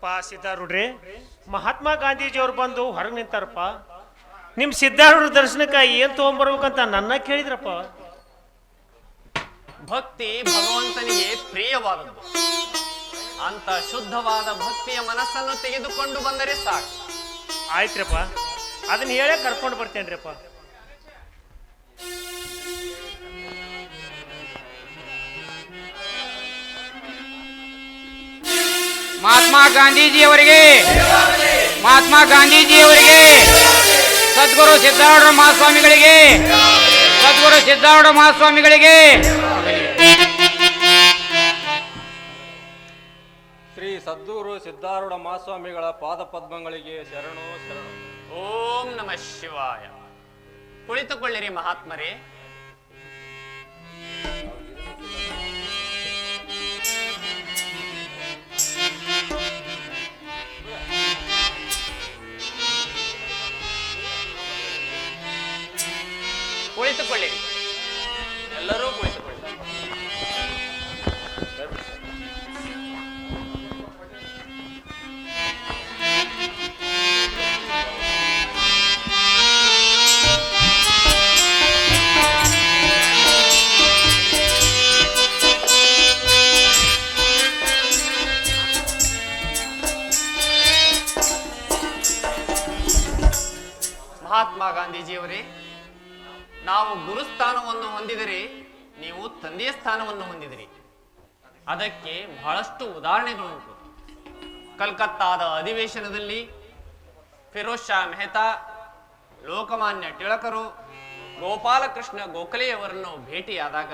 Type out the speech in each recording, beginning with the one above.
ಅಲ್ಲಪ್ಪ ಸಿದ್ಧಾರೂಢ್ರಿ, ಮಹಾತ್ಮ ಗಾಂಧೀಜಿಯವ್ರು ಬಂದು ಹೊರಗೆ ನಿಂತಾರಪ್ಪ. ನಿಮ್ಮ ಸಿದ್ಧಾರೂಢ ದರ್ಶನಕ್ಕೆ ಏನು ತೊಗೊಂಬರ್ಬೇಕಂತ ನನ್ನ ಕೇಳಿದ್ರಪ್ಪ. ಭಕ್ತಿ ಭಗವಂತನಿಗೆ ಪ್ರಿಯವಾದದ್ದು. ಅಂತ ಶುದ್ಧವಾದ ಭಕ್ತಿಯ ಮನಸ್ಸನ್ನು ತೆಗೆದುಕೊಂಡು ಬಂದರೆ ಸಾಕು. ಆಯ್ತ್ರಪ್ಪ, ಅದನ್ನ ಹೇಳೇ ಕರ್ಕೊಂಡು ಬರ್ತೇನ್ರಿಪ್ಪ. ಮಹಾತ್ಮ ಗಾಂಧೀಜಿಯವರಿಗೆ, ಮಹಾತ್ಮ ಗಾಂಧೀಜಿಯವರಿಗೆ, ಸದ್ಗುರು ಸಿದ್ಧಾರೂಢ ಮಹಾಸ್ವಾಮಿಗಳಿಗೆ, ಸದ್ಗುರು ಸಿದ್ಧಾರೂಢ ಮಹಾಸ್ವಾಮಿಗಳಿಗೆ. ಶ್ರೀ ಸದ್ಗುರು ಸಿದ್ಧಾರೂಢ ಮಹಾಸ್ವಾಮಿಗಳ ಪಾದ ಪದ್ಮಗಳಿಗೆ ಶರಣು ಶರಣು. ಓಂ ನಮಃ ಶಿವಾಯ. ಕುಳಿತುಕೊಳ್ಳಿರಿ ಮಹಾತ್ಮರೇ. ಕುಳಿತುಕೊಳ್ಳಿರಿ, ಎಲ್ಲರೂ ಕುಳಿತುಕೊಳ್ಳಿ. ಮಹಾತ್ಮ ಗಾಂಧೀಜಿಯವರೇ, ನಾವು ಗುರುಸ್ಥಾನವನ್ನು ಹೊಂದಿದರೆ ನೀವು ತಂದೆಯ ಸ್ಥಾನವನ್ನು ಹೊಂದಿದಿರಿ. ಅದಕ್ಕೆ ಬಹಳಷ್ಟು ಉದಾಹರಣೆಗಳುಂಟು. ಕಲ್ಕತ್ತಾದ ಅಧಿವೇಶನದಲ್ಲಿ ಫಿರೋಜ್ ಶಾ ಮೆಹ್ತಾ, ಲೋಕಮಾನ್ಯ ಟಿಳಕರು, ಗೋಪಾಲಕೃಷ್ಣ ಗೋಖಲೆಯವರನ್ನು ಭೇಟಿಯಾದಾಗ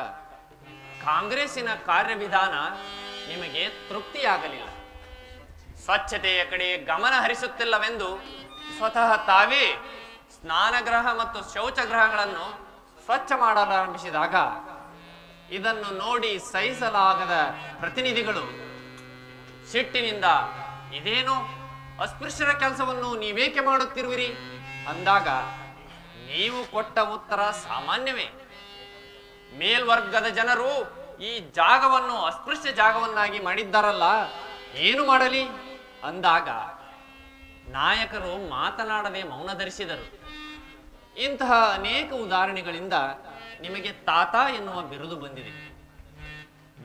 ಕಾಂಗ್ರೆಸ್ಸಿನ ಕಾರ್ಯವಿಧಾನ ನಿಮಗೆ ತೃಪ್ತಿಯಾಗಲಿಲ್ಲ. ಸ್ವಚ್ಛತೆಯ ಕಡೆ ಗಮನ ಹರಿಸುತ್ತಿಲ್ಲವೆಂದು ಸ್ವತಃ ತಾವೇ ಸ್ನಾನಗೃಹ ಮತ್ತು ಶೌಚಗೃಹಗಳನ್ನು ಸ್ವಚ್ಛ ಮಾಡಲಾರಂಭಿಸಿದಾಗ ಇದನ್ನು ನೋಡಿ ಸಹಿಸಲಾಗದ ಪ್ರತಿನಿಧಿಗಳು ಸಿಟ್ಟಿನಿಂದ ಇದೇನೋ ಅಸ್ಪೃಶ್ಯರ ಕೆಲಸವನ್ನು ನೀವೇಕೆ ಮಾಡುತ್ತಿರುವಿರಿ ಅಂದಾಗ ನೀವು ಕೊಟ್ಟ ಉತ್ತರ ಸಾಮಾನ್ಯವೇ. ಮೇಲ್ವರ್ಗದ ಜನರು ಈ ಜಾಗವನ್ನು ಅಸ್ಪೃಶ್ಯ ಜಾಗವನ್ನಾಗಿ ಮಾಡಿದ್ದಾರಲ್ಲ, ಏನು ಮಾಡಲಿ ಅಂದಾಗ ನಾಯಕರು ಮಾತನಾಡದೆ ಮೌನ ಧರಿಸಿದರು. ಇಂತಹ ಅನೇಕ ಉದಾಹರಣೆಗಳಿಂದ ನಿಮಗೆ ತಾತ ಎನ್ನುವ ಬಿರುದು ಬಂದಿದೆ.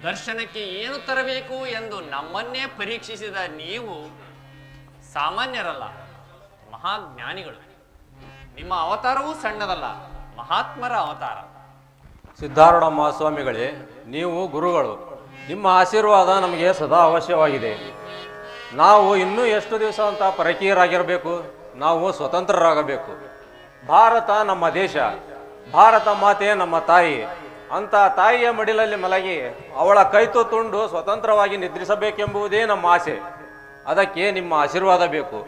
ದರ್ಶನಕ್ಕೆ ಏನು ತರಬೇಕು ಎಂದು ನಮ್ಮನ್ನೇ ಪರೀಕ್ಷಿಸಿದ ನೀವು ಸಾಮಾನ್ಯರಲ್ಲ, ಮಹಾಜ್ಞಾನಿಗಳು. ನಿಮ್ಮ ಅವತಾರವೂ ಸಣ್ಣದಲ್ಲ, ಮಹಾತ್ಮರ ಅವತಾರ. ಸಿದ್ಧಾರೂಢ ಮಹಾಸ್ವಾಮಿಗಳೇ, ನೀವು ಗುರುಗಳು. ನಿಮ್ಮ ಆಶೀರ್ವಾದ ನಮಗೆ ಸದಾ ಅವಶ್ಯವಾಗಿದೆ. ನಾವು ಇನ್ನೂ ಎಷ್ಟು ದಿವಸ ಅಂತ ಪರಕೀಯರಾಗಿರಬೇಕು? ನಾವು ಸ್ವತಂತ್ರರಾಗಬೇಕು. ಭಾರತ ನಮ್ಮ ದೇಶ, ಭಾರತ ಮಾತೆ ನಮ್ಮ ತಾಯಿ. ಅಂತ ತಾಯಿಯ ಮಡಿಲಲ್ಲಿ ಮಲಗಿ ಅವಳ ಕೈತು ತುಂಡು ಸ್ವತಂತ್ರವಾಗಿ ನಿದ್ರಿಸಬೇಕೆಂಬುದೇ ನಮ್ಮ ಆಸೆ. ಅದಕ್ಕೆ ನಿಮ್ಮ ಆಶೀರ್ವಾದ ಬೇಕು.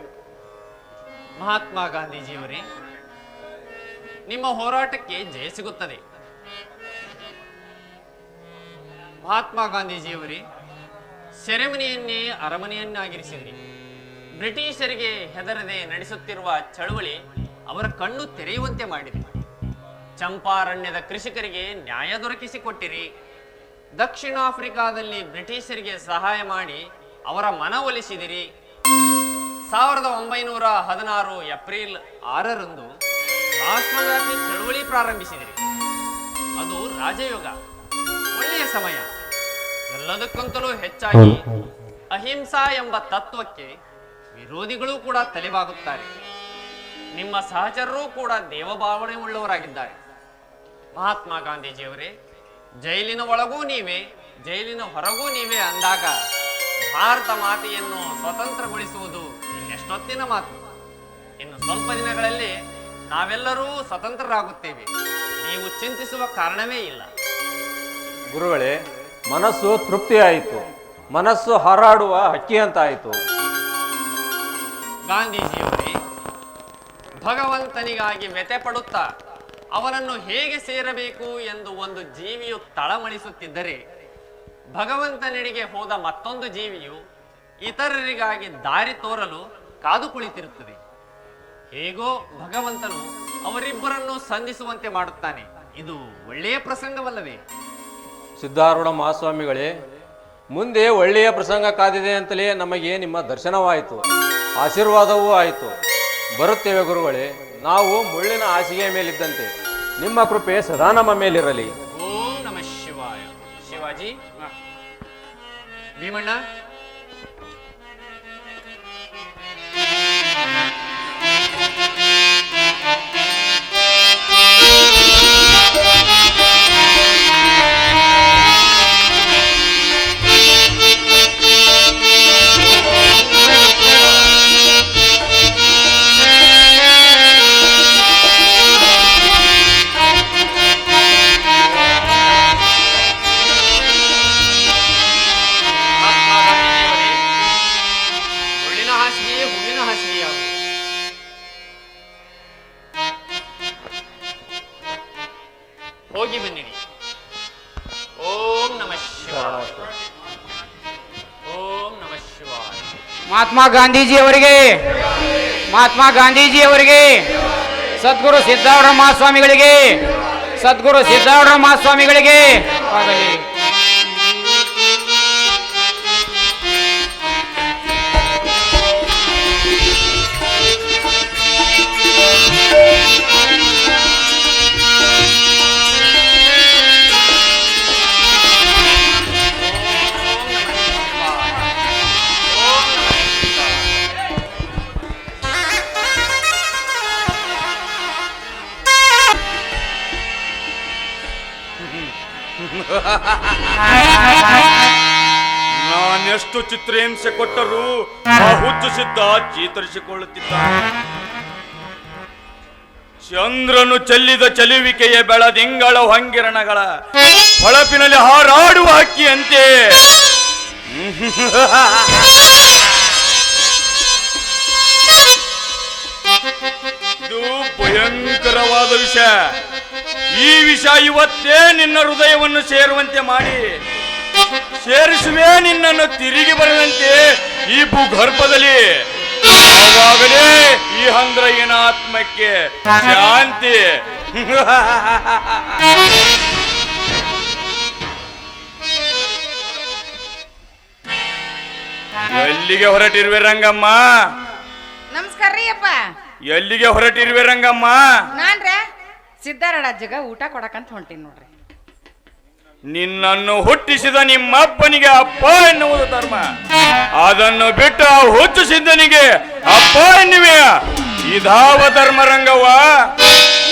ಮಹಾತ್ಮ ಗಾಂಧೀಜಿಯವರೇ, ನಿಮ್ಮ ಹೋರಾಟಕ್ಕೆ ಜಯ ಸಿಗುತ್ತದೆ. ಮಹಾತ್ಮ ಗಾಂಧೀಜಿಯವರೇ, ಸೆರೆಮನೆಯನ್ನೇ ಅರಮನೆಯನ್ನಾಗಿರಿಸಿದ್ರಿ. ಬ್ರಿಟಿಷರಿಗೆ ಹೆದರದೆ ನಡೆಸುತ್ತಿರುವ ಚಳವಳಿ ಅವರ ಕಣ್ಣು ತೆರೆಯುವಂತೆ ಮಾಡಿರಿ. ಚಂಪಾರಣ್ಯದ ಕೃಷಿಕರಿಗೆ ನ್ಯಾಯ ದೊರಕಿಸಿಕೊಟ್ಟಿರಿ. ದಕ್ಷಿಣ ಆಫ್ರಿಕಾದಲ್ಲಿ ಬ್ರಿಟಿಷರಿಗೆ ಸಹಾಯ ಮಾಡಿ ಅವರ ಮನವೊಲಿಸಿದಿರಿ. 1916 ಏಪ್ರಿಲ್ 6ರಂದು ರಾಷ್ಟ್ರವ್ಯಾಪಿ ಚಳವಳಿ ಪ್ರಾರಂಭಿಸಿದಿರಿ. ಅದು ರಾಜಯೋಗ, ಒಳ್ಳೆಯ ಸಮಯ. ಎಲ್ಲದಕ್ಕಿಂತಲೂ ಹೆಚ್ಚಾಗಿ ಅಹಿಂಸಾ ಎಂಬ ತತ್ವಕ್ಕೆ ವಿರೋಧಿಗಳು ಕೂಡ ತಲೆಬಾಗುತ್ತಾರೆ. ನಿಮ್ಮ ಸಹಚರರೂ ಕೂಡ ದೇವಭಾವನೆ ಉಳ್ಳವರಾಗಿದ್ದಾರೆ. ಮಹಾತ್ಮ ಗಾಂಧೀಜಿಯವರೇ, ಜೈಲಿನ ಒಳಗೂ ನೀವೇ, ಜೈಲಿನ ಹೊರಗೂ ನೀವೇ ಅಂದಾಗ ಭಾರತ ಮಾತೆಯನ್ನು ಸ್ವತಂತ್ರಗೊಳಿಸುವುದು ಇನ್ನೆಷ್ಟೊತ್ತಿನ ಮಾತು. ಇನ್ನು ಸ್ವಲ್ಪ ದಿನಗಳಲ್ಲಿ ನಾವೆಲ್ಲರೂ ಸ್ವತಂತ್ರರಾಗುತ್ತೇವೆ. ನೀವು ಚಿಂತಿಸುವ ಕಾರಣವೇ ಇಲ್ಲ. ಗುರುಗಳೇ, ಮನಸ್ಸು ತೃಪ್ತಿಯಾಯಿತು. ಮನಸ್ಸು ಹಾರಾಡುವ ಹಕ್ಕಿ ಅಂತ ಆಯಿತು. ಗಾಂಧೀಜಿಯವರೇ, ಭಗವಂತನಿಗಾಗಿ ವ್ಯಥೆ ಪಡುತ್ತಾ ಅವನನ್ನು ಹೇಗೆ ಸೇರಬೇಕು ಎಂದು ಒಂದು ಜೀವಿಯು ತಳಮಳಿಸುತ್ತಿದ್ದರೆ, ಭಗವಂತನೆಡೆಗೆ ಹೋದ ಮತ್ತೊಂದು ಜೀವಿಯು ಇತರರಿಗಾಗಿ ದಾರಿ ತೋರಲು ಕಾದು ಕುಳಿತಿರುತ್ತದೆ. ಹೇಗೋ ಭಗವಂತನು ಅವರಿಬ್ಬರನ್ನು ಸಂಧಿಸುವಂತೆ ಮಾಡುತ್ತಾನೆ. ಇದು ಒಳ್ಳೆಯ ಪ್ರಸಂಗವಲ್ಲವೇ? ಸಿದ್ಧಾರೂಢ ಮಹಾಸ್ವಾಮಿಗಳೇ, ಮುಂದೆ ಒಳ್ಳೆಯ ಪ್ರಸಂಗ ಕಾದಿದೆ ಅಂತಲೇ ನಮಗೆ ನಿಮ್ಮ ದರ್ಶನವಾಯಿತು, ಆಶೀರ್ವಾದವೂ ಆಯಿತು. ಬರುತ್ತೇವೆ ಗುರುಗಳೇ. ನಾವು ಮುಳ್ಳಿನ ಹಾಸಿಗೆಯ ಮೇಲಿದ್ದಂತೆ ನಿಮ್ಮ ಕೃಪೆ ಸದಾ ನಮ್ಮ ಮೇಲಿರಲಿ. ಓಂ ನಮಃ ಶಿವಾಯ. ಶಿವಾಜಿ, ಭೀಮಣ್ಣ, ಹೋಗಿ ಬನ್ನಿರಿ. ಓಂ ನಮಃ ಶಿವಾಯ. ಓಂ ನಮಃ ಶಿವಾಯ. ಮಹಾತ್ಮ ಗಾಂಧೀಜಿಯವರಿಗೆ, ಮಹಾತ್ಮ ಗಾಂಧೀಜಿಯವರಿಗೆ, ಸದ್ಗುರು ಸಿದ್ದಾರೂಢ ಮಹಾಸ್ವಾಮಿಗಳಿಗೆ, ಸದ್ಗುರು ಸಿದ್ದಾರೂಢ ಮಹಾಸ್ವಾಮಿಗಳಿಗೆ ಆಗಲಿ. ನಾನೆಷ್ಟು ಚಿತ್ರಹಿಂಸೆ ಕೊಟ್ಟರೂ ಆ ಹುಚ್ಚು ಸಿದ್ಧ ಚೇತರಿಸಿಕೊಳ್ಳುತ್ತಿದ್ದಾನೆ. ಚಂದ್ರನು ಚೆಲ್ಲಿದ ಚಲುವಿಕೆಯ ಬೆಳದಿಂಗಳ ಹೊಂಗಿರಣಗಳ ಹೊಳಪಿನಲ್ಲಿ ಹಾರಾಡುವ ಹಕ್ಕಿಯಂತೆ ಇದು ಭಯಂಕರವಾದ ವಿಷಯ. ಈ ವಿಷಯ ಇವತ್ತೇ ನಿನ್ನ ಹೃದಯವನ್ನು ಸೇರುವಂತೆ ಮಾಡಿ ಸೇರಿಸುವೆ, ನಿನ್ನನ್ನು ತಿರುಗಿ ಬರುವಂತೆ ಈ ಭೂಗರ್ಭದಲ್ಲಿ. ಆವಾಗಲೇ ಈ ಹಂದ್ರಯ್ಯನ ಆತ್ಮಕ್ಕೆ ಶಾಂತಿ. ಎಲ್ಲಿಗೆ ಹೊರಟಿರುವೆ ರಂಗಮ್ಮ? ನಮಸ್ಕಾರ ರೀ ಅಪ್ಪ. ಎಲ್ಲಿಗೆ ಹೊರಟಿರುವೆ ರಂಗಮ್ಮ? ನಾನ್ರ ಸಿದ್ದಾರೂಢ ಅಜ್ಜಗ ಊಟ ಕೊಡಕಂತ ಹೊಂಟೀನಿ ನೋಡ್ರಿ. ನಿನ್ನನ್ನು ಹುಟ್ಟಿಸಿದ ನಿಮ್ಮಪ್ಪನಿಗೆ ಅಪ್ಪ ಎನ್ನುವುದು ಧರ್ಮ. ಅದನ್ನು ಬಿಟ್ಟು ಆ ಹುಚ್ಚು ಸಿದ್ಧನಿಗೆ ಅಪ್ಪ ಎನ್ನುವೆ ಇದಾವ ಧರ್ಮ ರಂಗವ್ವ?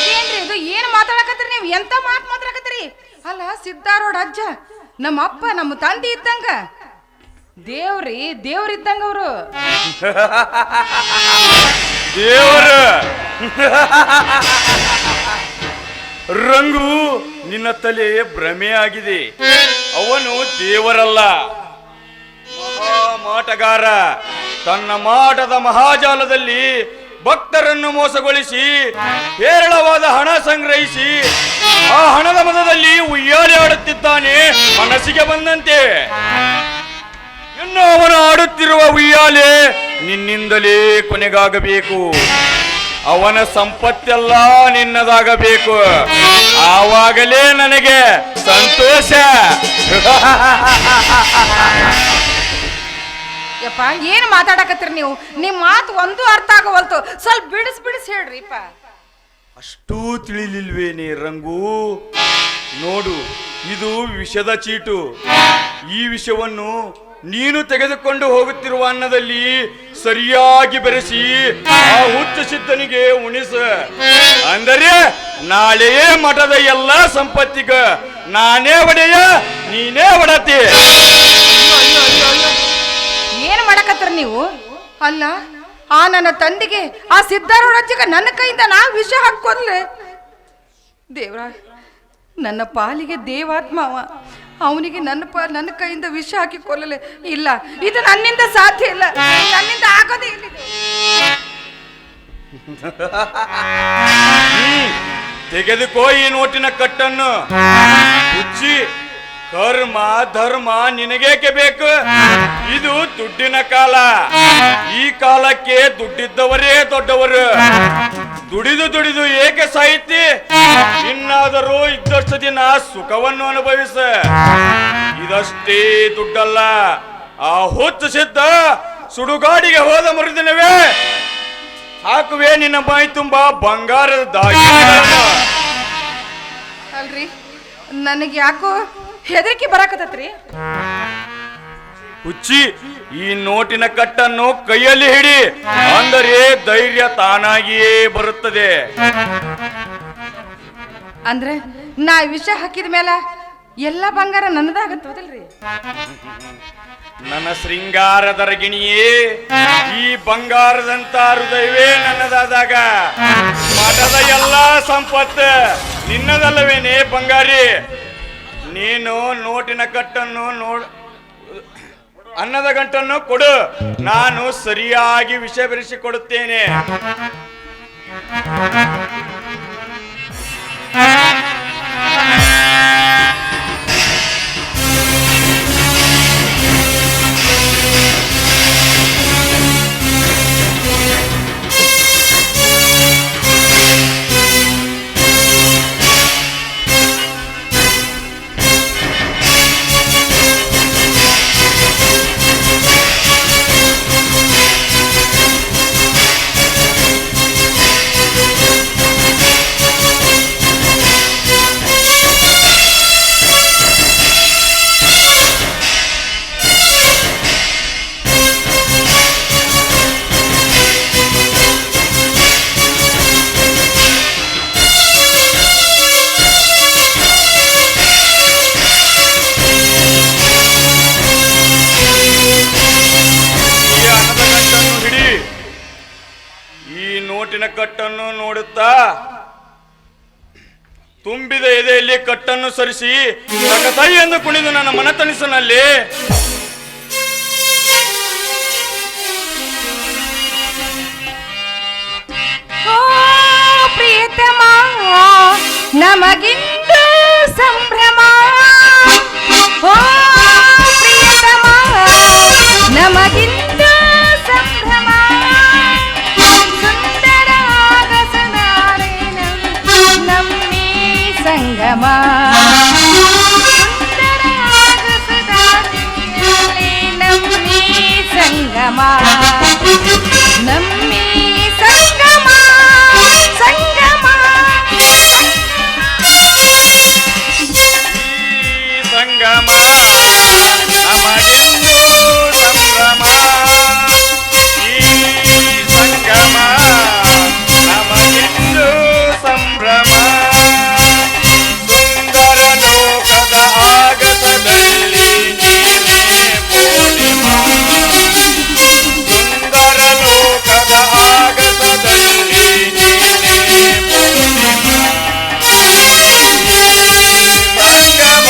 ಇದೇನ್ರಿ ಇದು? ಏನ್ ಮಾತಾಡಕತ್ತೀರಿ ನೀವು? ಎಂತ ಮಾತು ಮಾತಾಡಕತ್ತೀರಿ? ಅಲ್ಲ, ಸಿದ್ದಾರೂಢ ಅಜ್ಜ ನಮ್ಮ ಅಪ್ಪ ನಮ್ಮ ತಂದೆ ಇದ್ದಂಗ, ದೇವ್ರಿ ದೇವ್ರಿದ್ದಂಗ ಅವರು. ದೇವರು ರಂಗು, ನಿನ್ನ ತಲೆ ಭ್ರಮೆ ಆಗಿದೆ. ಅವನು ದೇವರಲ್ಲ, ಮಹಾಮಾಟಗಾರ. ತನ್ನ ಮಾಟದ ಮಹಾಜಾಲದಲ್ಲಿ ಭಕ್ತರನ್ನು ಮೋಸಗೊಳಿಸಿ ಹೇರಳವಾದ ಹಣ ಸಂಗ್ರಹಿಸಿ ಆ ಹಣದ ಮದದಲ್ಲಿ ಉಯ್ಯಾಲೆ ಆಡುತ್ತಿದ್ದಾನೆ ಮನಸ್ಸಿಗೆ ಬಂದಂತೆ. ಇನ್ನು ಅವನು ಆಡುತ್ತಿರುವ ಉಯ್ಯಾಲೆ ನಿನ್ನಿಂದಲೇ ಕೊನೆಗಾಗಬೇಕು. ಅವನ ಸಂಪತ್ತೆಲ್ಲ ನಿನ್ನದಾಗಬೇಕು. ಆವಾಗಲೇ ನನಗೆ ಸಂತೋಷ. ಯಪ್ಪ, ಏನ್ ಮಾತಾಡಕತ್ತೀರಿ ನೀವು? ನಿಮ್ ಮಾತು ಒಂದು ಅರ್ಥ ಆಗವಲ್ತು. ಸ್ವಲ್ಪ ಬಿಡಿಸ್ ಹೇಳ್ರಿಪ್ಪ. ಅಷ್ಟೂ ತಿಳಿಲಿಲ್ವೇನೆ ರಂಗು? ನೋಡು, ಇದು ವಿಷದ ಚೀಟು. ಈ ವಿಷವನ್ನು ನೀನು ತೆಗೆದುಕೊಂಡು ಹೋಗುತ್ತಿರುವ ಅನ್ನದಲ್ಲಿ ಸರಿಯಾಗಿ ಬೆರೆಸಿ ಆ ಹುಚ್ಚ ಸಿದ್ಧನಿಗೆ ಉಣಿಸ. ಅಂದರೆ ನಾಳೆಯೇ ಮಠದ ಎಲ್ಲ ಸಂಪತ್ತಿಗ ನಾನೇ ಒಡೆಯ, ನೀನೇ ಒಡತಿ. ಏನ್ ಮಾಡಕತ್ತೀರಿ ನೀವು? ಅಲ್ಲ, ಆ ನನ್ನ ತಂದೆಗೆ, ಆ ಸಿದ್ದಾರೂಢ ಅಜ್ಜಗ ನನ್ನ ಕೈಯಿಂದ ನಾ ವಿಷ ಹಾಕೋದ್ಲೆ? ದೇವ್ರ, ನನ್ನ ಪಾಲಿಗೆ ದೇವಾತ್ಮ ಅವ. ಅವನಿಗೆ ನನ್ನ ಕೈಯಿಂದ ವಿಷ ಹಾಕಿ ಕೊಲ್ಲಲೆ? ಇಲ್ಲ, ಇದು ನನ್ನಿಂದ ಸಾಧ್ಯ ಇಲ್ಲ, ನನ್ನಿಂದ ಆಗೋದೇ ಇಲ್ಲ. ತೆಗೆದುಕೋ ಈ ನೋಟಿನ ಕಟ್ಟನ್ನು. ಹುಚ್ಚಿ, ಕರ್ಮ ಧರ್ಮ ನಿನಗೇಕೆ ಬೇಕು? ಇದು ದುಡ್ಡಿನ ಕಾಲ. ಈ ಕಾಲಕ್ಕೆ ದುಡ್ಡಿದ್ದವರೇ ದೊಡ್ಡವರು. ದುಡಿದು ದುಡಿದು ಏಕೆ ಸಾಹಿತಿ? ಇನ್ನಾದರೂ ಇದ್ದಷ್ಟು ದಿನ ಸುಖವನ್ನು ಅನುಭವಿಸ. ಇದ ಇದಷ್ಟೇ ದುಡ್ಡಲ್ಲ, ಆ ಹುಚ್ಚು ಸಿದ್ಧ ಸುಡುಗಾಡಿಗೆ ಹೋದ ಮರುದಿನವೇ ಹಾಕುವೆ ನಿನ್ನ ಬಾಯಿ ತುಂಬಾ ಬಂಗಾರದ ದಾಗಿ. ಅಲ್ರಿ ನನಗೆ ಯಾಕೋ ಹೆದರಿಕೆ ಬರಾಕತ್ತೈತ್ರಿ. ಹುಚ್ಚಿ, ಈ ನೋಟಿನ ಕಟ್ಟನ್ನು ಕೈಯಲ್ಲಿ ಹಿಡಿ, ಅಂದರೆ ಧೈರ್ಯ ತಾನಾಗಿಯೇ ಬರುತ್ತದೆ. ಅಂದ್ರೆ ನಾ ವಿಷ ಹಾಕಿದ ಮೇಲೆ ಎಲ್ಲ ಬಂಗಾರ ನನ್ನದಾಗತ್ತದಲ್ರಿ? ನನ್ನ ಶೃಂಗಾರದ ರಗಿಣಿಯೇ, ಈ ಬಂಗಾರದಂತ ಹೃದಯವೇ ನನ್ನದಾದಾಗ ಮಠದ ಎಲ್ಲ ಸಂಪತ್ತು ನಿನ್ನದಲ್ಲವೇನೆ ಬಂಗಾರಿ. ನೀನು ನೋಟಿನ ಕಟ್ಟನ್ನು ಅನ್ನದ ಗಂಟನ್ನು ಕೊಡು, ನಾನು ಸರಿಯಾಗಿ ವಿಷ ಬೆರೆಸಿಕೊಡುತ್ತೇನೆ. ಕಟ್ಟನ್ನು ನೋಡುತ್ತಾ ತುಂಬಿದ ಎದೆಯಲ್ಲಿ ಕಟ್ಟನ್ನು ಸರಿಸಿ ತೈ ಎಂದು ಕುಣಿದು ನನ್ನ ಮನತನಿಸಿನಲ್ಲಿ ಪ್ರಿಯತಮ ನಮಗಿಂದು ಸಂಭ್ರಮ, ಪ್ರಿಯತಮ ನಮಗಿಂದು ಸಂಭ್ರಮ, ಸುಂದರ ಆಗಸನಾರೆ ನಮ್ಮಿ ಸಂಗಮ, ಸುಂದರ ಆಗಸದಾರೆ ನಮ್ಮಿ ಸಂಗಮ, ನಮ್ಮಿ ಸಂಗಮ ಸಂಗಮ ಸಂಗಮ ನಮಗಿಂದು ಸಂಭ್ರಮ, ಈ ಸಂಗಮ ನಮಗಿಂದು ಸಂಭ್ರಮ, ಸುಂದರ ಲೋಕದ ಆಗಸದಲ್ಲಿ ನೀನೇ ಪೂರ್ಣಿಮಾ, ಸುಂದರ ಲೋಕದ ಆಗಸದಲ್ಲಿ ನೀನೇ ಪೂರ್ಣಿಮಾ, ಸಂಗಮ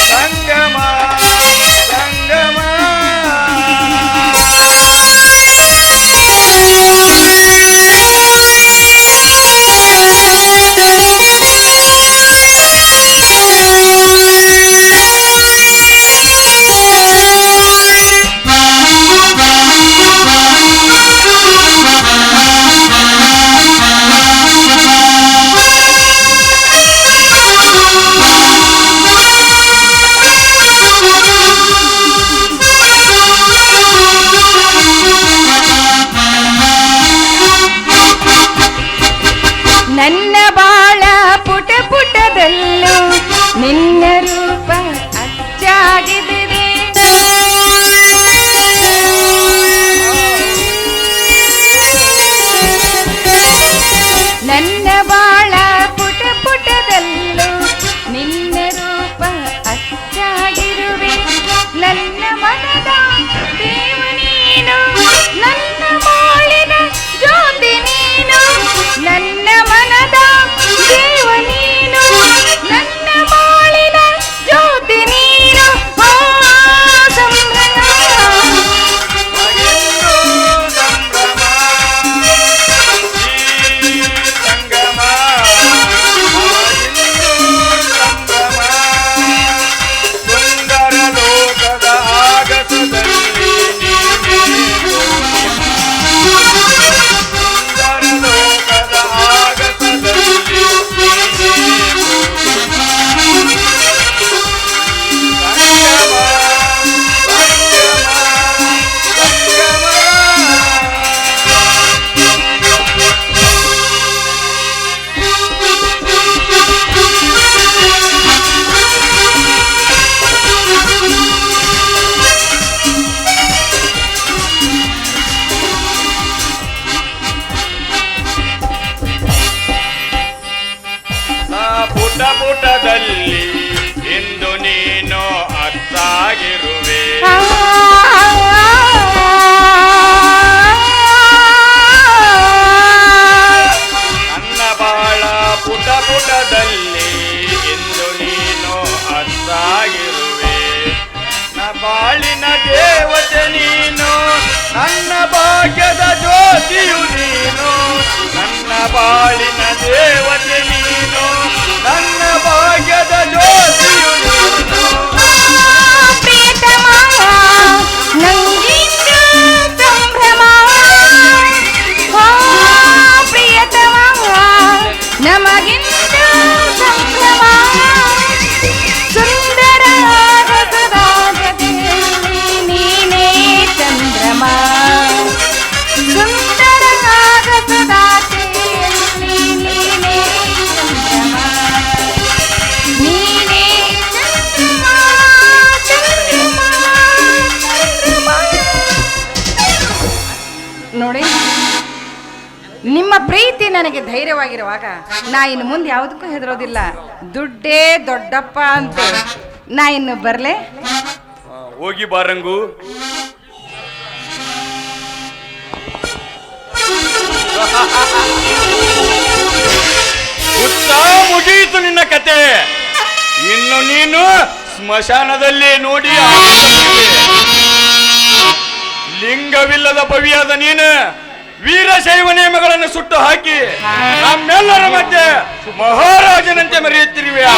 ಸಂಗಮ ಸಂಗಮ ಅತ್ತಾಗಿರುವೆ ನನ್ನ ಬಾಳ ಪುಟ ಪುಟದಲ್ಲಿ ಎಂದು ನೀನು ಅತ್ತಾಗಿರುವೆ ಬಾಳಿನ ದೇವತೆ ನೀನು ನನ್ನ ಭಾಗ್ಯದ ಜ್ಯೋತಿಯು ನೀನು ನನ್ನ ಬಾಳಿನ ದೇವತೆ ನೀನು ನನ್ನ ಭಾಗ್ಯದ ಜ್ಯೋತಿಯು ನೀನು ಪ್ರಿಯತಮ ನಂಗಿಂದು ಸಂಭ್ರಮ ಪ್ರಿಯತಮ ನಮಗಿಂದು ಸಂಭ್ರಮ ಸುಂದರ ನೀನೇ ಚಂದ್ರಮ ಸುಂದರವಾದ ಸದಾತೆಯಲ್ಲಿ ನೀನೇ ಚಂದ್ರಮ ನೀನೇ ಚಂದ್ರಮ ಚಂದ್ರಮ ಚಂದ್ರಮ ನೋಡಿ ನಿಮ್ಮ ಪ್ರೀತಿ ನನಗೆ ಧೈರ್ಯವಾಗಿರುವಾಗ ನಾ ಇನ್ನು ಮುಂದೆ ಯಾವುದಕ್ಕೂ ಹೆದರೋದಿಲ್ಲ. ದುಡ್ಡೇ ದೊಡ್ಡಪ್ಪ ಅಂತ ನಾ ಇನ್ನು ಬರ್ಲೆ. ಹೋಗಿ ಬಾರಂಗು. ಉತ್ಸಾಹ ಮುಗಿಯಿತು ನಿನ್ನ ಕತೆ. ಇನ್ನು ನೀನು ಸ್ಮಶಾನದಲ್ಲಿ ನೋಡಿ ಲಿಂಗವಿಲ್ಲದ ಪವಿಯಾದ ನೀನು ವೀರಶೈವ ನಿಯಮಗಳನ್ನು ಸುಟ್ಟು ಹಾಕಿ ನಮ್ಮೆಲ್ಲರ ಮಧ್ಯೆ ಮಹಾರಾಜನಂತೆ ಮೆರೆಯುತ್ತಿರುವೆಯಾ?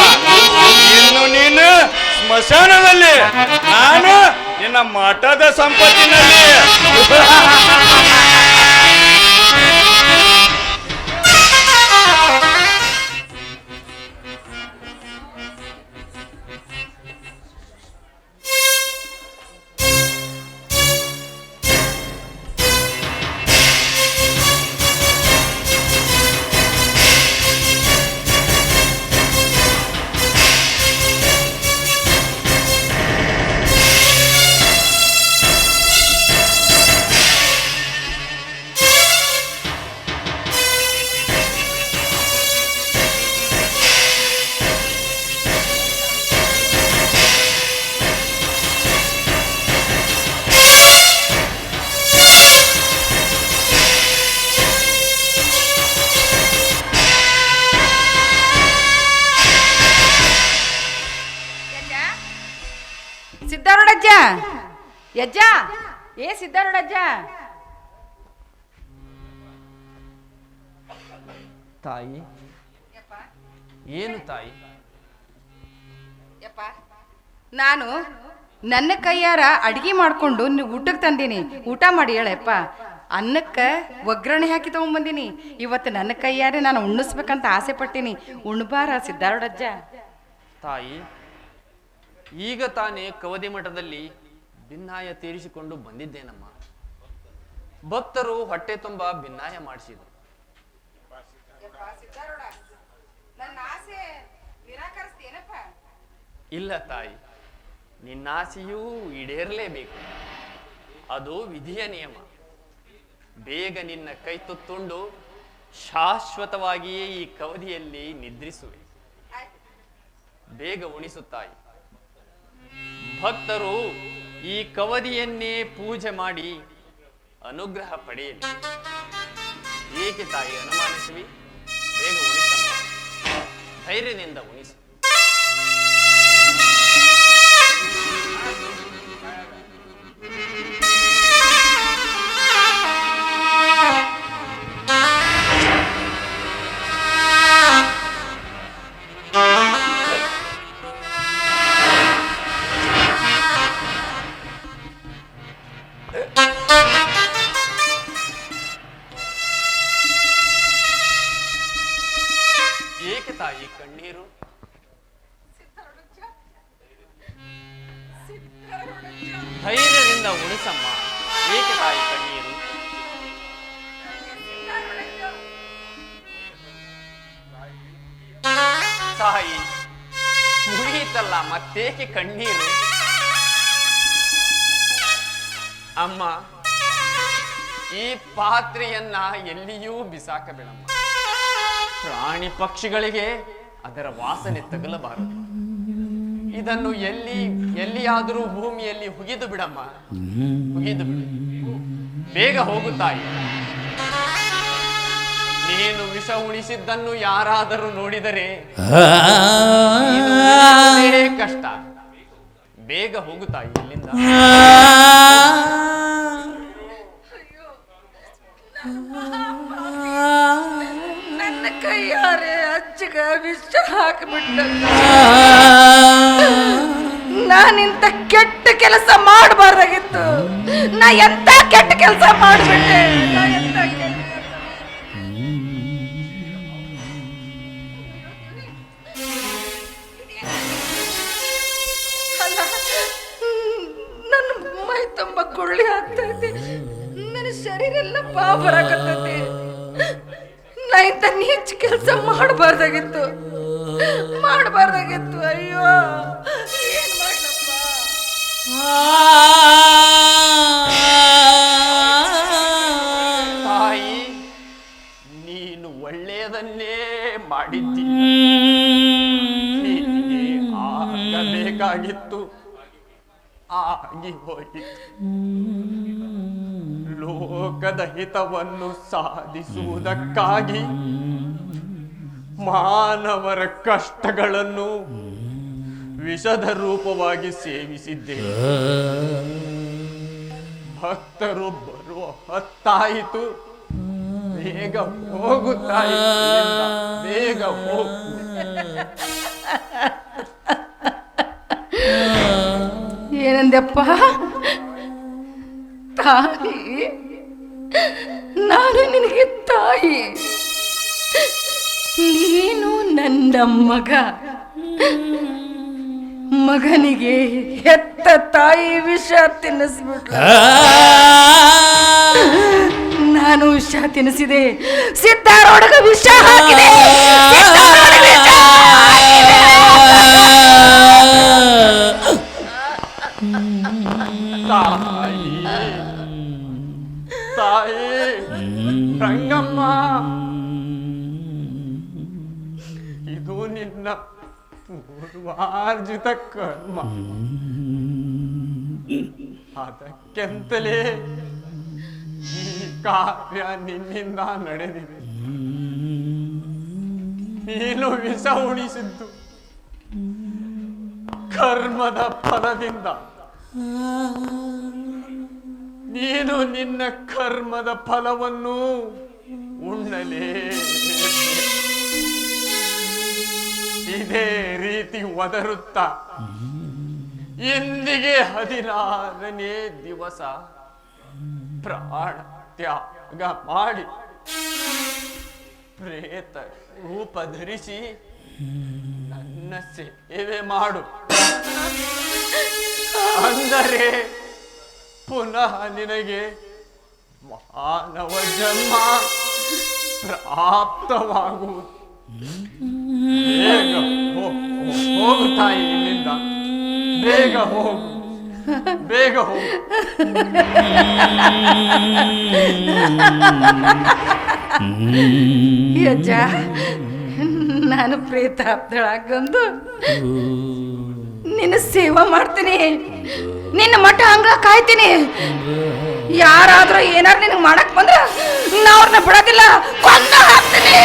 ಇನ್ನು ನೀನು ಸ್ಮಶಾನದಲ್ಲಿ, ನಾನು ನಿನ್ನ ಮಠದ ಸಂಪತ್ತಿನಲ್ಲಿ. ಸಿದ್ಧಾರೂಢಜ್ಜ, ಯಜ್ಜ, ಏ ಸಿದ್ಧಾರೂಢಜ್ಜ. ತಾಯಿ, ಏನು ತಾಯಿ? ಯಪ್ಪ, ನಾನು ನನ್ನ ಕೈಯಾರ ಅಡಿಗೆ ಮಾಡ್ಕೊಂಡು ನೀವು ಊಟಕ್ಕೆ ತಂದೀನಿ. ಊಟ ಮಾಡಿ ಹೇಳಪ್ಪ. ಅನ್ನಕ್ಕೆ ಒಗ್ಗರಣೆ ಹಾಕಿ ತಗೊಂಡ್ಬಂದೀನಿ. ಇವತ್ತು ನನ್ನ ಕೈಯಾರೆ ನಾನು ಉಣ್ಣಿಸ್ಬೇಕಂತ ಆಸೆ ಪಟ್ಟೀನಿ. ಉಣ್ಬಾರ ಸಿದ್ಧಾರೂಢಜ್ಜ. ತಾಯಿ, ಈಗ ತಾನೇ ಕವದಿ ಮಠದಲ್ಲಿ ಭಿನ್ನಾಯ ತೀರಿಸಿಕೊಂಡು ಬಂದಿದ್ದೇನಮ್ಮ. ಭಕ್ತರು ಹೊಟ್ಟೆ ತುಂಬ ಭಿನ್ನಾಯ ಮಾಡಿಸಿದರು. ಇಲ್ಲ ತಾಯಿ, ನಿನ್ನಾಸೆಯೂ ಈಡೇರಲೇಬೇಕು. ಅದು ವಿಧಿಯ ನಿಯಮ. ಬೇಗ ನಿನ್ನ ಕೈ ತುತ್ತುಂಡು ಶಾಶ್ವತವಾಗಿಯೇ ಈ ಕವದಿಯಲ್ಲಿ ನಿದ್ರಿಸುವೆ. ಬೇಗ ಉಣಿಸುತ್ತಾಯಿ. ಭಕ್ತರು ಈ ಕವದಿಯನ್ನೇ ಪೂಜೆ ಮಾಡಿ ಅನುಗ್ರಹ ಪಡೆಯಲಿ. ಏಕೆ ತಾಯಿ ಅನುಮಾನಿಸುವಿ? ಬೇಗ ಉಣಿಸಮ್ಮ. ಧೈರ್ಯದಿಂದ ಉಣಿಸು. ಏಕೆ ತಾಯಿ ಕಣ್ಣೀರು? ಧೈರ್ಯದಿಂದ ಉಣಿಸಮ್ಮ. ಏಕೆ ತಾಯಿ ಕಣ್ಣೀರು? ತಾಯಿ ಮುಗಿಯಿತಲ್ಲ, ಮತ್ತೇಕೆ ಕಣ್ಣೀರು? ಅಮ್ಮ, ಈ ಪಾತ್ರೆಯನ್ನ ಎಲ್ಲಿಯೂ ಬಿಸಾಕಬೇಡಮ್ಮ. ಪ್ರಾಣಿ ಪಕ್ಷಿಗಳಿಗೆ ಅದರ ವಾಸನೆ ತಗಲಬಾರದು. ಇದನ್ನು ಎಲ್ಲಿಯಾದರೂ ಭೂಮಿಯಲ್ಲಿ ಹುಗಿದು ಬಿಡಮ್ಮ, ಹುಗಿದು ಬಿಡು. ಬೇಗ ಹೋಗು ತಾಯಿ. ನೀನು ವಿಷ ಉಣಿಸಿದ್ದನ್ನು ಯಾರಾದರೂ ನೋಡಿದರೆ ಇದು ಉಳಿಸುವುದೇ ಕಷ್ಟ. ಬೇಗ ಹೋಗು ತಾಯಿ ಇಲ್ಲಿಂದ. ನನ್ನ ಕೈಯಾರೆ ಅಜ್ಜಿಗ ವಿಷ ಹಾಕಿಬಿಟ್ಟ. ನಾನಿಂತ ಕೆಟ್ಟ ಕೆಲಸ ಮಾಡಬಾರ್ದಾಗಿತ್ತು. ನಾ ಎಂತ ಕೆಟ್ಟ ಕೆಲಸ ಮಾಡಿಬಿಟ್ಟೆ. ಅಲ್ಲ, ನನ್ನ ಮೈ ತುಂಬ ಗುಳ್ಳಿ ಆಗ್ತೈತಿ. ನನ್ನ ಶರೀರ ಎಲ್ಲ ಬರಾಕತ್ತೈತಿ. ನಾ ಇಂತ ನೀಚ ಕೆಲಸ ಮಾಡಬಾರ್ದಾಗಿತ್ತು. ಅಯ್ಯೋ, ಏನ್ ಮಾಡ್ಲಪ್ಪ. ತಾಯಿ, ನೀನು ಒಳ್ಳೆಯದನ್ನೇ ಮಾಡಿದ್ದಿ. ನಿನಗೆ ಆಗಬೇಕಾಗಿತ್ತು, ಆಗಿ ಹೋಯಿತು. ಲೋಕದ ಹಿತವನ್ನು ಸಾಧಿಸುವುದಕ್ಕಾಗಿ ಮಾನವರ ಕಷ್ಟಗಳನ್ನು ವಿಷದ ರೂಪವಾಗಿ ಸೇವಿಸಿದ್ದೆ. ಭಕ್ತರು ಬರುವ ಹೊತ್ತಾಯಿತು. ಬೇಗ ಹೋಗು ತಾಯಿ, ಇಲ್ಲಿಂದ. ಬೇಗ ಹೋಗು. ಏನಂದೆಪ್ಪ? ತಾಯಿ? ನಾನು ನಿನಗೆ ತಾಯಿ, ನೀನು ನನ್ನ ಮಗ. ಮಗನಿಗೆ ಹೆತ್ತ ತಾಯಿ ವಿಷ ತಿನ್ನಿಸ್ಬಿಟ್ಟ. ನಾನು ವಿಷ ತಿನ್ನಿಸಿದೆ. ಸಿದ್ಧಾರೂಢಗ ವಿಷ ಹಾಕಿದೆ. ತಾಯಿ, ರಂಗಮ್ಮ, ಇದು ನಿನ್ನ ಪೂರ್ವಾರ್ಜಿತ ಕರ್ಮ. ಅದಕ್ಕೆಂತಲೇ ಈ ಕಾರ್ಯ ನಿನ್ನಿಂದ ನಡೆದಿದೆ. ನೀನು ವಿಷ ಉಣಿಸಿದ್ದು ಕರ್ಮದ ಫಲದಿಂದ. ನೀನು ನಿನ್ನ ಕರ್ಮದ ಫಲವನ್ನು ಉಣ್ಣಲೇಬೇಕು. ಇದೇ ರೀತಿ ಒದರುತ್ತಾ ಇಂದಿಗೆ 16ನೇ ದಿವಸ ಪ್ರಾಣ ತ್ಯಾಗ ಮಾಡಿ ಪ್ರೇತ ರೂಪ ಧರಿಸಿ ನನ್ನ ಸೇವೆ ಮಾಡು. ಅಂದರೆ ಪುನಃ ನಿನಗೆ ಮಾನವ ಜನ್ಮ ಪ್ರಾಪ್ತವಾಗುವುದು. ಬೇಗ ಹೋಗು ತಾಯಿ, ಇಲ್ಲಿಂದ. ಬೇಗ ಹೋಗು, ಬೇಗ ಹೋಗು. ಯಜ್ಜ, ನಾನು ಪ್ರೇತಾಪ್ತಳಾಗಂದು ನಿನ್ನ ಸೇವಾ ಮಾಡ್ತೀನಿ. ನಿನ್ನ ಮಠ ಅಂಗಳ ಕಾಯ್ತೀನಿ. ಯಾರಾದ್ರೂ ಏನಾರು ನಿನಗೆ ಮಾಡಕ್ ಬಂದ್ರ ನಾ ಅವ್ರನ್ನ ಬಿಡೋದಿಲ್ಲ, ಕೊಂದ ಹಾಕ್ತೀನಿ.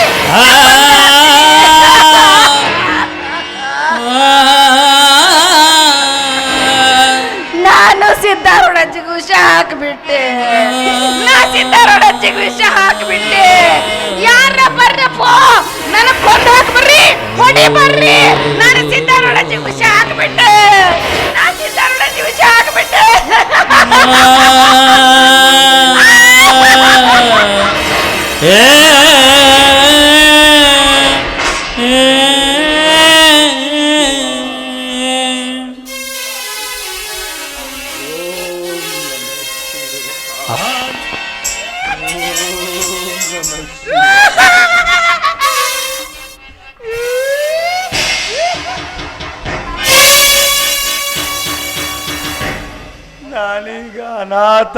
ನಾನು ಸಿದ್ಧಾರೂಢಜ್ಜಿಗೆ ವಿಷ ಹಾಕಿಬಿಟ್ಟೆ. ಯಾರ ಬರ್ರಪ್ಪ, ನನ್ನ ಕೊಂದು ಹಾಕ್ಬರ್ರಿ, ಹೊಡಿ ಬರ್ರಿ. ನಾನು ಸಿದ್ಧಾರೂಢಜ್ಜಿಗೆ ವಿಷ ಹಾಕಿಬಿಟ್ಟೆ. ನಾನೀಗ ಅನಾಥ,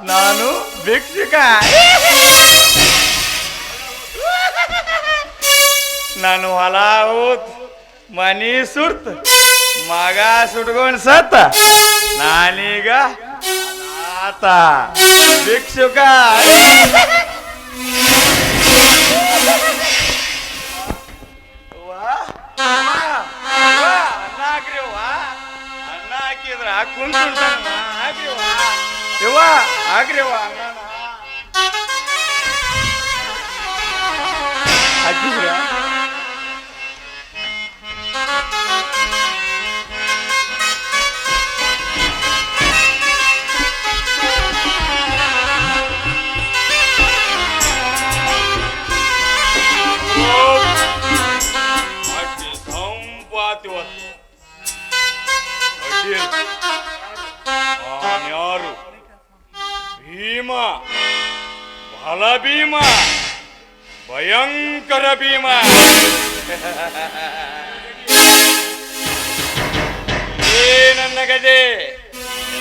ನಾನು ಭಿಕ್ಷುಕ. ನಾನು ಹೊಲ ಹೋತ್, ಮನಿ ಸುರ್ತ್, ಮಗ ಸುಟ್ಕೊಂಡ್ ಸತ್ತ ನಾನೀಗ ಆತ ಭಿಕ್ಷುಕ. ಅನ್ನ ಹಾಕಿದ್ರ ಕುಂತ ಹಾಕ್ರಿವ ಯವ್ವ ಹಾಕ್ರಿವ ಅನ್ನನ ಹಾಕಿದ್ರ ಯಾರು ಭೀಮ, ಬಲ ಭೀಮ, ಭಯಂಕರ ಭೀಮ. ಏ ನನ್ನ ಗದೆ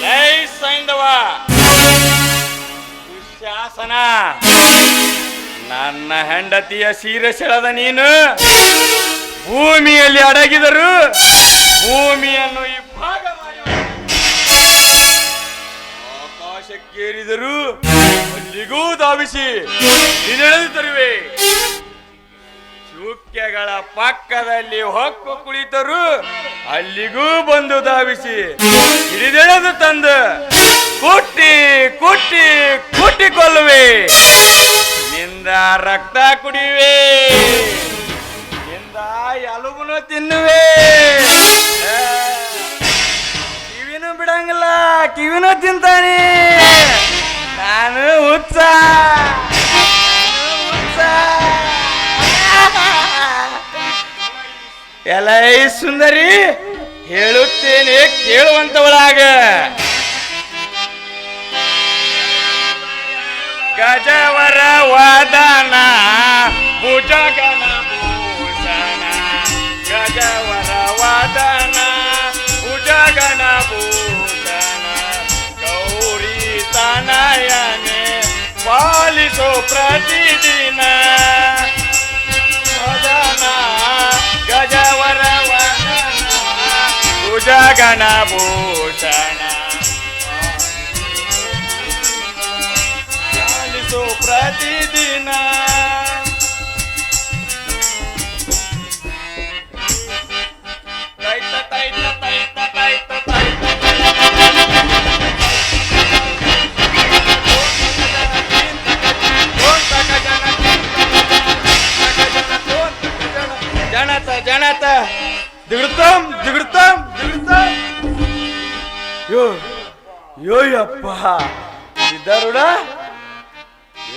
ಲೈಸೈಂದವ ದುಶ್ಯಾಸನ, ನನ್ನ ಹೆಂಡತಿಯ ಸೀರೆ ಸೆಳೆದ ನೀನು ಭೂಮಿಯಲ್ಲಿ ಅಡಗಿದರು ಭೂಮಿಯನ್ನು ಇಬ್ಬಾಗ ಮಾಡಿ ಆಕಾಶಕ್ಕೇರಿದರು ಅಲ್ಲಿಗೂ ಧಾವಿಸಿ ಹಿಡಿದು ತರುವೆ. ಚುಕ್ಕೆಗಳ ಪಕ್ಕದಲ್ಲಿ ಹೊಕ್ಕು ಕುಳಿತರು ಅಲ್ಲಿಗೂ ಬಂದು ಧಾವಿಸಿ ಹಿಡಿದೆಳೆದು ತಂದು ಕುಟ್ಟಿ ಕುಟ್ಟಿ ಕುಟ್ಟಿ ಕೊಲ್ಲುವೆ. ನಿಂದ ರಕ್ತ ಕುಡಿಯುವೆ, ನಿಂದ ಎಲುಬುನು ತಿನ್ನುವೆ. ಕಿವಿನೂ ಬಿಡಂಗಿಲ್ಲ, ಕಿವಿನೂ ತಿಂತಾನೆ. ನಾನು ಹುಚ್ಚ ಎಲೈ ಸುಂದರಿ, ಹೇಳುತ್ತೇನೆ ಕೇಳುವಂತವಳಾಗ. ಗಜವರ ವಾದನ ಭುಜಗನ ಭೂಷಣ, ಗಜವರ ವಾದನ ಭುಜಗನ ಭೂಷಣ, ಗೌರಿ ತನಯನೆ ಪಾಲಿಸೋ ಪ್ರತಿದಿನ. ವದನ ಗಜವರ ವದನ ಭುಜಗನ ಭೂಷಣ, ಪಾಲಿಸೋ ಪ್ರತಿದಿನ. ತೈತ ತೈತ ತೈತ ತೈತ ತೈತ ಜನತ ಜನತ ದಿಗ್ತಂ ದಿಗ್ತಂ ದಿಗ್ತಂ. ಯೋ ಯೋಯಪ್ಪ ಸಿದ್ಧಾರೂಢ,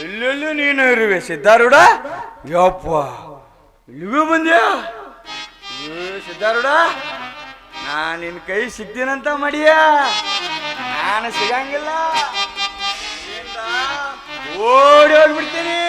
ಎಲ್ಲೆಲ್ಲೂ ನೀನು ಇರುವೆ ಸಿದ್ಧಾರೂಢ. ಯಪ್ಪ ಇಲ್ಲಿಗೂ ಬಂದ್ಯಾ ಸಿದ್ಧಾರೂಢ? ನಾನು ನಿನ್ನ ಕೈ ಸಿಗ್ತೀನಂತ ಮಾಡಿಯ, ನಾನು ಸಿಗಂಗಿಲ್ಲ, ಓಡಿ ಹೋಗ್ಬಿಡ್ತೀನಿ.